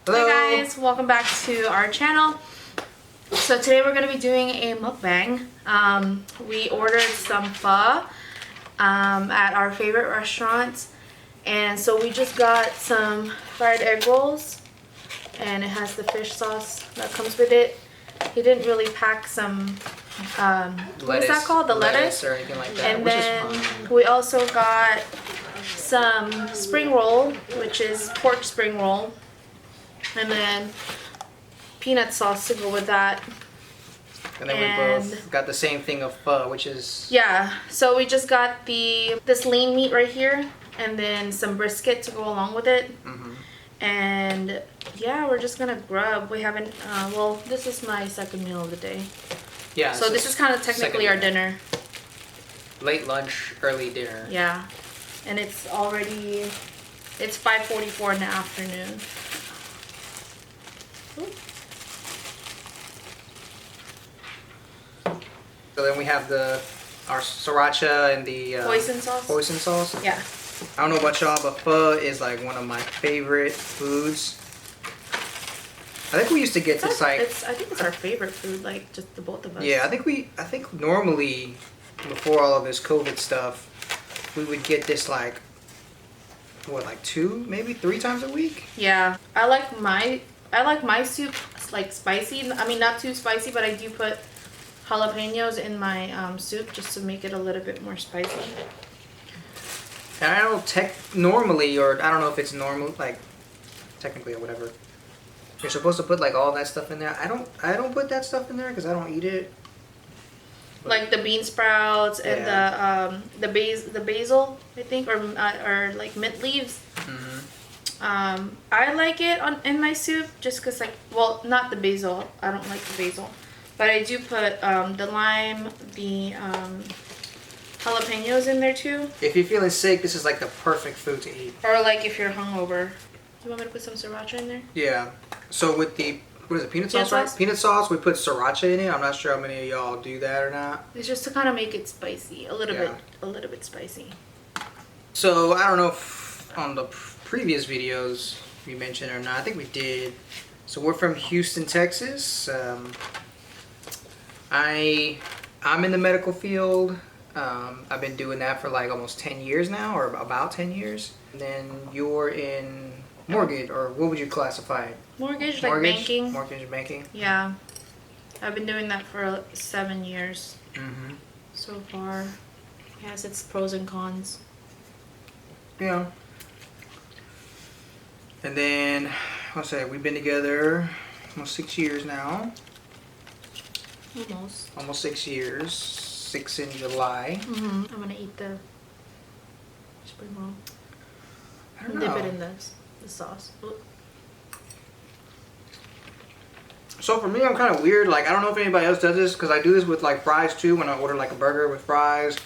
Hello. Hey guys, welcome back to our channel. So today we're going to be doing a mukbang. We ordered some pho at our favorite restaurant, and so we just got some fried egg rolls, and it has the fish sauce that comes with it. He didn't really pack some what is that called? The lettuce or anything like that. And then we also got some spring roll, which is pork spring roll. And then peanut sauce to go with that. And then we both got the same thing of pho, which is... Yeah, so we just got this lean meat right here, and then some brisket to go along with it. And yeah, we're just gonna grub. We haven't, well, this is my second meal of the day. Yeah. So this is kind of technically our dinner. Late lunch, early dinner. Yeah. And it's 5:44 in the afternoon. So then we have our sriracha and the Hoisin sauce. Hoisin sauce. Yeah. I don't know about y'all, but pho is like one of my favorite foods. I think we used to get this like... I think it's our favorite food, like just the both of us. Yeah, I think normally before all of this COVID stuff, we would get this like, what, like 2, maybe 3 times a week? Yeah. I like my soup like spicy. I mean, not too spicy, but I do put jalapenos in my soup just to make it a little bit more spicy. And I don't normally, or I don't know if it's normal, like technically or whatever. You're supposed to put like all that stuff in there. I don't put that stuff in there because I don't eat it. But like the bean sprouts and the basil, I think, or like mint leaves. I like it in my soup just because, like, well, not the basil. I don't like the basil, but I do put the lime, the jalapenos in there too. If you're feeling sick, this is like the perfect food to eat. Or like if you're hungover. Do you want me to put some sriracha in there? Yeah. So with the, what is it, peanut sauce, right? Peanut sauce, we put siracha in it. I'm not sure how many of y'all do that or not. It's just to kind of make it spicy, a little bit spicy. So I don't know if on the previous videos we mentioned or not. I think we did. So we're from Houston, Texas. I'm in the medical field. I've been doing that for like almost 10 years now, or about 10 years. And then you're in mortgage, or what would you classify it? Mortgage, like banking. Mortgage and banking. Yeah, I've been doing that for 7 years so far. It has its pros and cons. Yeah. And then, I'll say we've been together almost 6 years now. Almost 6 years. 6 in July. I'm gonna eat the spring roll. I don't know. Dip it in the sauce. So for me, I'm kind of weird. Like, I don't know if anybody else does this, because I do this with like fries too. When I order like a burger with fries,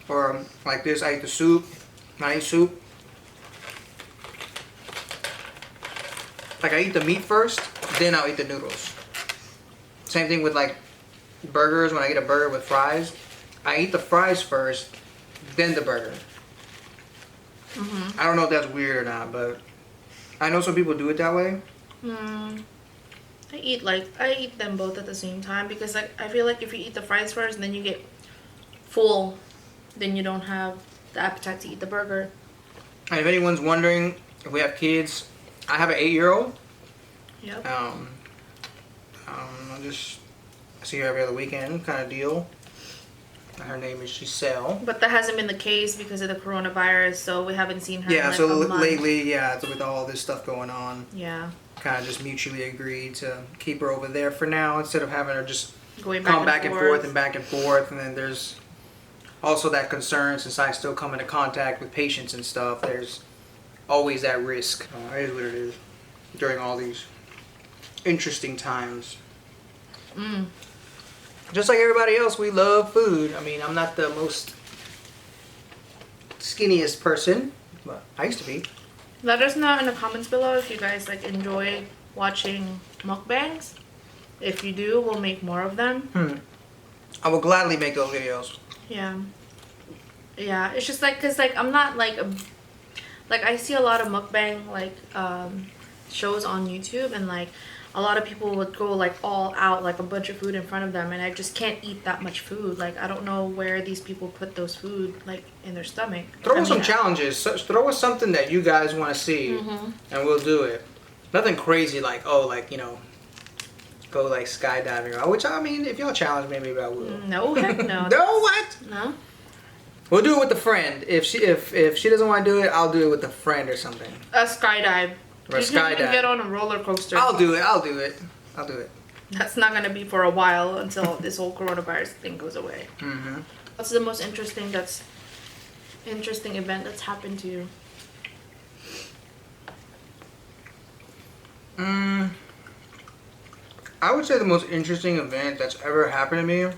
or like this, I eat the soup. When I eat soup, like I eat the meat first, then I'll eat the noodles. Same thing with like burgers. When I get a burger with fries, I eat the fries first, then the burger. I don't know if that's weird or not, but I know some people do it that way. I eat them both at the same time, because like I feel like if you eat the fries first and then you get full, then you don't have the appetite to eat the burger. And if anyone's wondering if we have kids, I have an 8-year-old. Yep. I just see her every other weekend kind of deal. Her name is Giselle. But that hasn't been the case because of the coronavirus, so we haven't seen her in like so a month. lately, with all this stuff going on, kind of just mutually agreed to keep her over there for now, instead of having her just come back and forth and back and forth. And then there's also that concern, since I still come into contact with patients and stuff, there's always that risk. It is what it is during all these interesting times. Just like everybody else, we love food. I mean, I'm not the most skinniest person, but I used to be. Let us know in the comments below if you guys like enjoy watching mukbangs. If you do, we'll make more of them. I will gladly make those videos. Yeah. Yeah, it's just like, cause like I'm not like I see a lot of mukbang like shows on YouTube, and like a lot of people would go like all out, like a bunch of food in front of them, and I just can't eat that much food. Like I don't know where these people put those food like in their stomach. Throw us some challenges. Throw us something that you guys want to see, and we'll do it. Nothing crazy like, oh, like, you know, go like skydiving, which I mean, if y'all challenge me, maybe I will. No, heck no. No, what? No. We'll do it with a friend. If she doesn't want to do it, I'll do it with a friend or something. A skydive. Or a skydive. You can get on a roller coaster. I'll do it. That's not gonna be for a while until this whole coronavirus thing goes away. What's the most interesting event that's happened to you? I would say the most interesting event that's ever happened to me.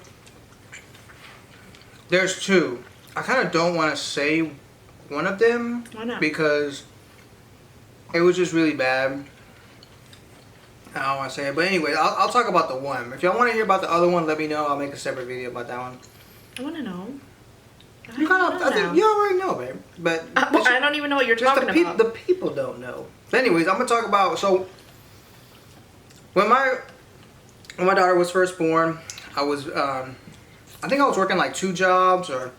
There's two. I kind of don't want to say one of them. Why not? Because it was just really bad. I don't want to say it, but anyway, I'll talk about the one. If y'all want to hear about the other one, let me know. I'll make a separate video about that one. I want to know. I think you already know, babe. But I don't even know what you're talking about. The people don't know. But anyways, I'm gonna talk about. So when my daughter was first born, I was I think I was working like 2 jobs, or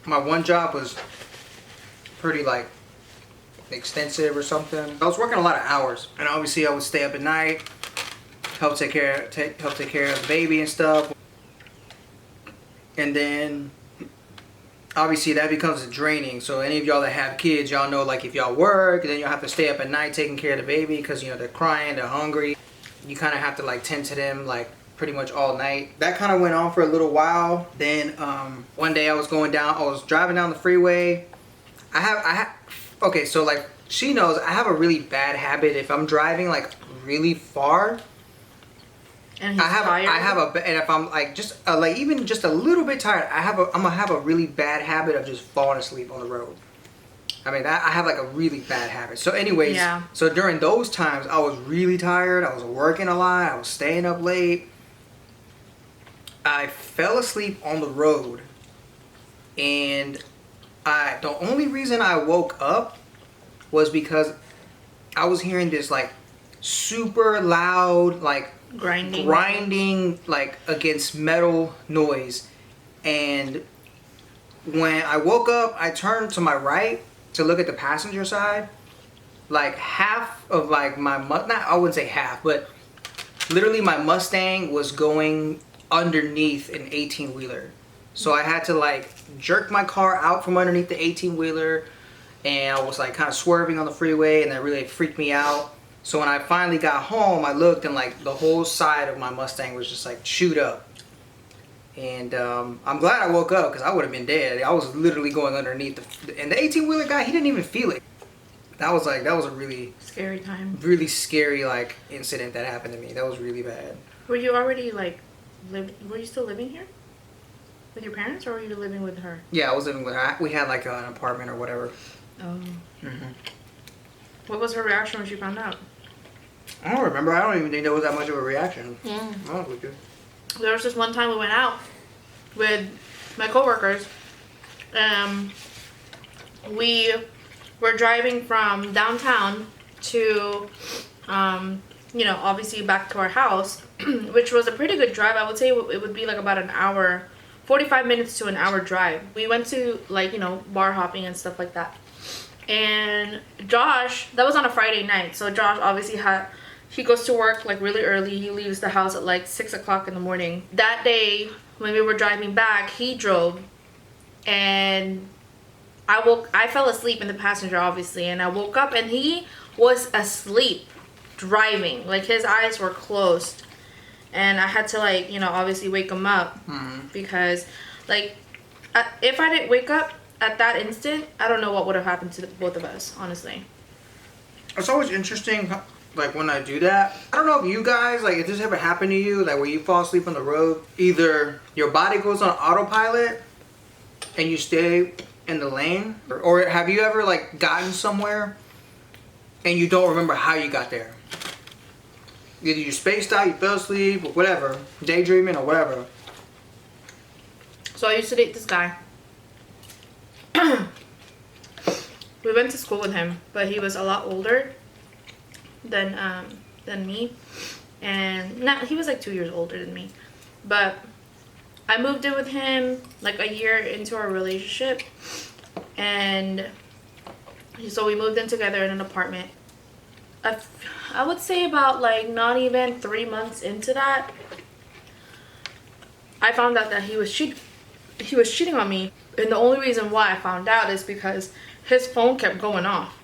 my one job was pretty like extensive or something. I was working a lot of hours, and obviously I would stay up at night, help take care of the baby and stuff. And then obviously that becomes draining. So any of y'all that have kids, y'all know, like, if y'all work, then you'll have to stay up at night taking care of the baby because, you know, they're crying, they're hungry. You kind of have to like tend to them like pretty much all night. That kind of went on for a little while. Then one day I was driving down the freeway. Okay, so like she knows I have a really bad habit if I'm driving like really far. And and if I'm like just like even just a little bit tired, I'm gonna have a really bad habit of just falling asleep on the road. I mean, I have like a really bad habit. So anyways, So during those times I was really tired. I was working a lot. I was staying up late. I fell asleep on the road, and the only reason I woke up was because I was hearing this like super loud like grinding like against metal noise. And when I woke up, I turned to my right to look at the passenger side. Like half of like I wouldn't say half, but literally my Mustang was going underneath an 18-wheeler. So I had to like jerk my car out from underneath the 18-wheeler, and I was like kind of swerving on the freeway, and that really freaked me out. So when I finally got home, I looked, and like the whole side of my Mustang was just like chewed up. And I'm glad I woke up, because I would have been dead. I was literally going underneath and the 18-wheeler guy, he didn't even feel it. That was a really scary time. Really scary like incident that happened to me. That was really bad. Were you already like were you still living here with your parents, or were you living with her? Yeah, I was living with her. We had like an apartment or whatever. Oh. What was her reaction when she found out? I don't remember. I don't even think there was that much of a reaction. There was this one time we went out with my coworkers. We were driving from downtown to, you know, obviously back to our house, which was a pretty good drive. I would say it would be like about an hour, 45 minutes to an hour drive. We went to like, you know, bar hopping and stuff like that. And Josh, that was on a Friday night. So Josh obviously he goes to work like really early. He leaves the house at like 6 o'clock in the morning. That day when we were driving back, he drove, and I fell asleep in the passenger obviously, and I woke up and he was asleep driving. Like his eyes were closed, and I had to like, you know, obviously wake him up because like if I didn't wake up at that instant, I don't know what would have happened to both of us, honestly. It's always interesting, like when I do that. I don't know if you guys, like if this ever happened to you, like where you fall asleep on the road, either your body goes on autopilot and you stay in the lane, or have you ever like gotten somewhere and you don't remember how you got there? Either you spaced out, you fell asleep, or whatever, daydreaming or whatever. So I used to date this guy. we went to school with him, but he was a lot older than me, and he was like 2 years older than me, but I moved in with him like a year into our relationship, and so we moved in together in an apartment. I would say about like not even 3 months into that, I found out that he was cheating on me. And the only reason why I found out is because his phone kept going off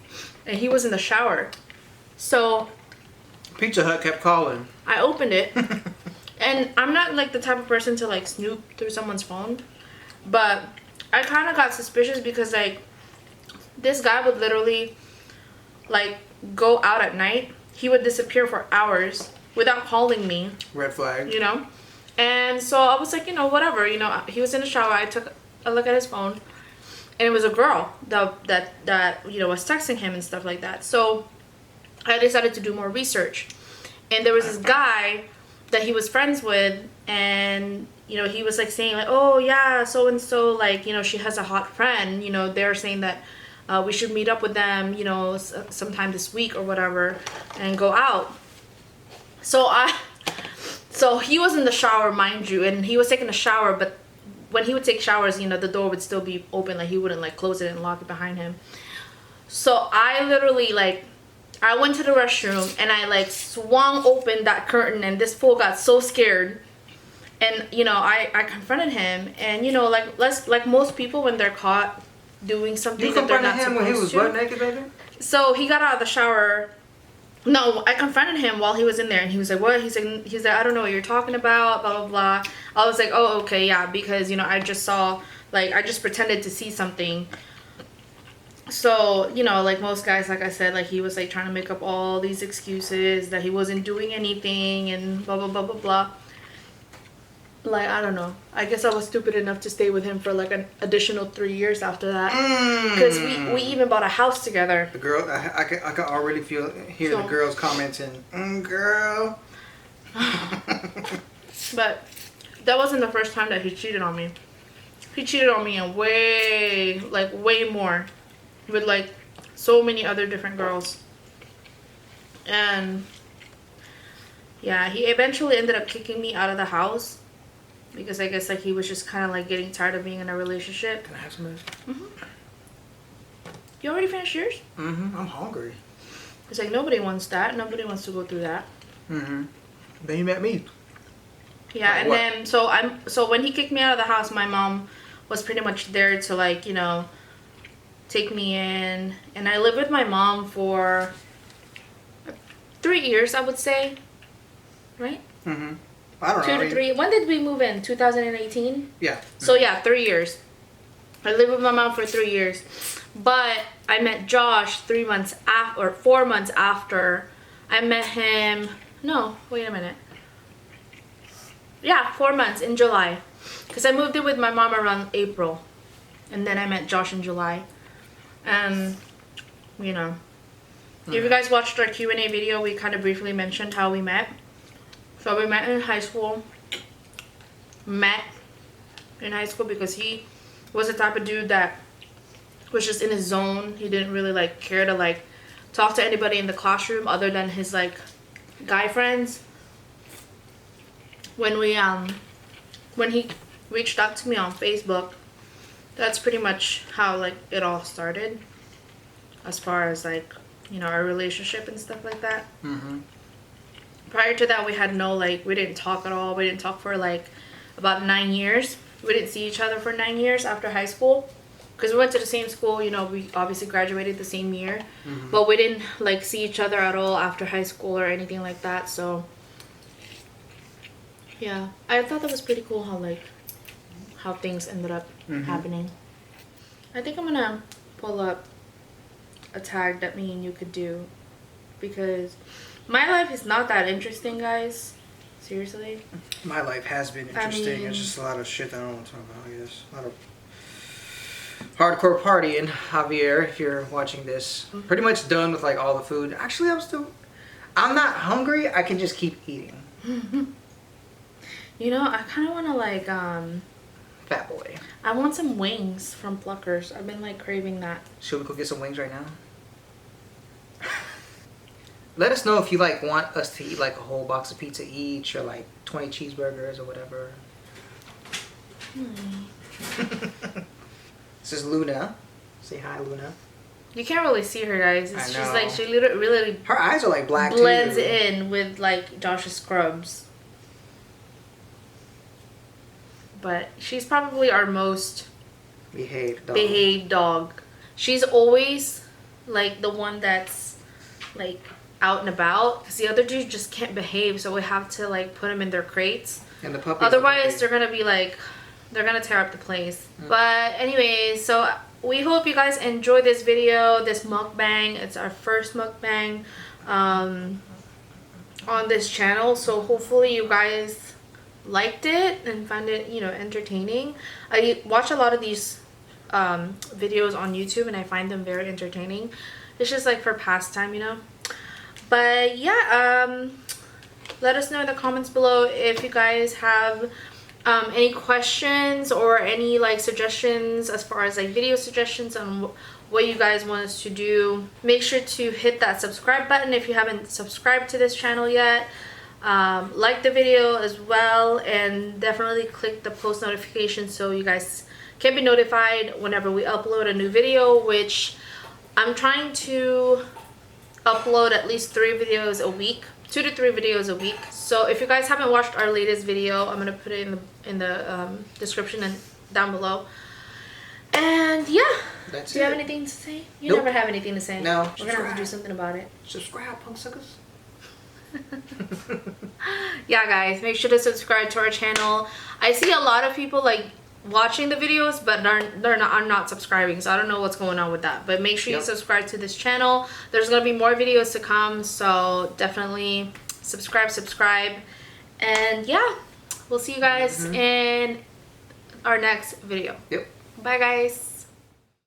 and he was in the shower. So Pizza Hut kept calling. I opened it. And I'm not like the type of person to like snoop through someone's phone, but I kind of got suspicious because like this guy would literally like go out at night. He would disappear for hours without calling me. Red flag. You know? And so I was like, you know, whatever. You know, he was in the shower. I took a look at his phone, and it was a girl that you know, was texting him and stuff like that. So I decided to do more research. And there was this guy that he was friends with, and you know, he was like saying like, oh yeah, so and so, like, you know, she has a hot friend, you know, they're saying that we should meet up with them, you know, sometime this week or whatever, and go out. So he was in the shower, mind you, and he was taking a shower, but when he would take showers, you know, the door would still be open, like he wouldn't like close it and lock it behind him. So I literally like, I went to the restroom and I like swung open that curtain, and this fool got so scared. And you know, I confronted him, and you know, like most people when they're caught doing something that they're not supposed to. You confronted him when he was butt naked, baby? So he got out of the shower. No, I confronted him while he was in there, and he was like, what? He's like, I don't know what you're talking about, blah, blah, blah. I was like, oh, okay, yeah, because, you know, I just pretended to see something. So, you know, like most guys, like I said, like he was like trying to make up all these excuses that he wasn't doing anything and blah, blah, blah, blah, blah. Like, I don't know. I guess I was stupid enough to stay with him for like an additional 3 years after that. Because we even bought a house together. The girl, I can already hear the girls commenting, girl. But that wasn't the first time that he cheated on me. He cheated on me in way more. With like so many other different girls. And yeah, he eventually ended up kicking me out of the house. Because I guess like he was just kind of like getting tired of being in a relationship. Can I have some of this? Mm-hmm. You already finished yours? Mm-hmm. I'm hungry. It's like nobody wants that. Nobody wants to go through that. Mm-hmm. Then you met me. Yeah, like, and what? Then so when he kicked me out of the house, my mom was pretty much there to like, you know, take me in. And I lived with my mom for 3 years, I would say. Right? Mm-hmm. I don't know. 2 to 3. When did we move in? 2018? Yeah. So yeah, 3 years. I lived with my mom for 3 years. But I met Josh 4 months after. I met him. No, wait a minute. Yeah, 4 months in July. Because I moved in with my mom around April. And then I met Josh in July. And, you know. If you guys watched our Q&A video, we kind of briefly mentioned how we met. So we met in high school. Because he was the type of dude that was just in his zone. He didn't really like care to like talk to anybody in the classroom other than his like guy friends. When he reached out to me on Facebook, that's pretty much how like it all started. As far as like, you know, our relationship and stuff like that. Mm-hmm. Prior to that, we didn't talk at all. We didn't talk for like about 9 years. We didn't see each other for 9 years after high school. Because we went to the same school, you know, we obviously graduated the same year. Mm-hmm. But we didn't like see each other at all after high school or anything like that. So, yeah. I thought that was pretty cool how things ended up happening. I think I'm going to pull up a tag that me and you could do. Because my life is not that interesting, guys. Seriously. My life has been interesting. I mean, it's just a lot of shit that I don't want to talk about, I guess. A lot of hardcore partying, Javier, if you're watching this. Pretty much done with like all the food. Actually, I'm not hungry. I can just keep eating. You know, I kind of want to like, Fat boy. I want some wings from Pluckers. I've been like craving that. Should we go get some wings right now? Let us know if you like want us to eat like a whole box of pizza each, or like 20 cheeseburgers or whatever. This is Luna. Say hi, Luna. You can't really see her, guys. It's just like she literally really her eyes are like black blends in with like Josh's scrubs. But she's probably our most behaved dog. She's always like the one that's like out and about, because the other two just can't behave, so we have to like put them in their crates. And the puppies, otherwise they're gonna be like, they're gonna tear up the place. But anyways, so we hope you guys enjoy this video, this mukbang. It's our first mukbang on this channel, so hopefully you guys liked it and found it, you know, entertaining. I watch a lot of these videos on YouTube and I find them very entertaining. It's just like for pastime, you know. But yeah, let us know in the comments below if you guys have any questions or any like suggestions as far as like video suggestions on what you guys want us to do. Make sure to hit that subscribe button if you haven't subscribed to this channel yet. Like the video as well, and definitely click the post notifications so you guys can be notified whenever we upload a new video, which I'm trying to upload at least 3 videos a week, 2 to 3 videos a week. So if you guys haven't watched our latest video, I'm gonna put it in the description and down below. And yeah, do you have anything to say? You never have anything to say. No. We're gonna have to do something about it. Subscribe, punk suckers. Yeah, guys, make sure to subscribe to our channel. I see a lot of people like watching the videos, but are not subscribing, so I don't know what's going on with that. But make sure you subscribe to this channel. There's gonna be more videos to come, so definitely subscribe. And yeah, we'll see you guys in our next video. Bye, guys.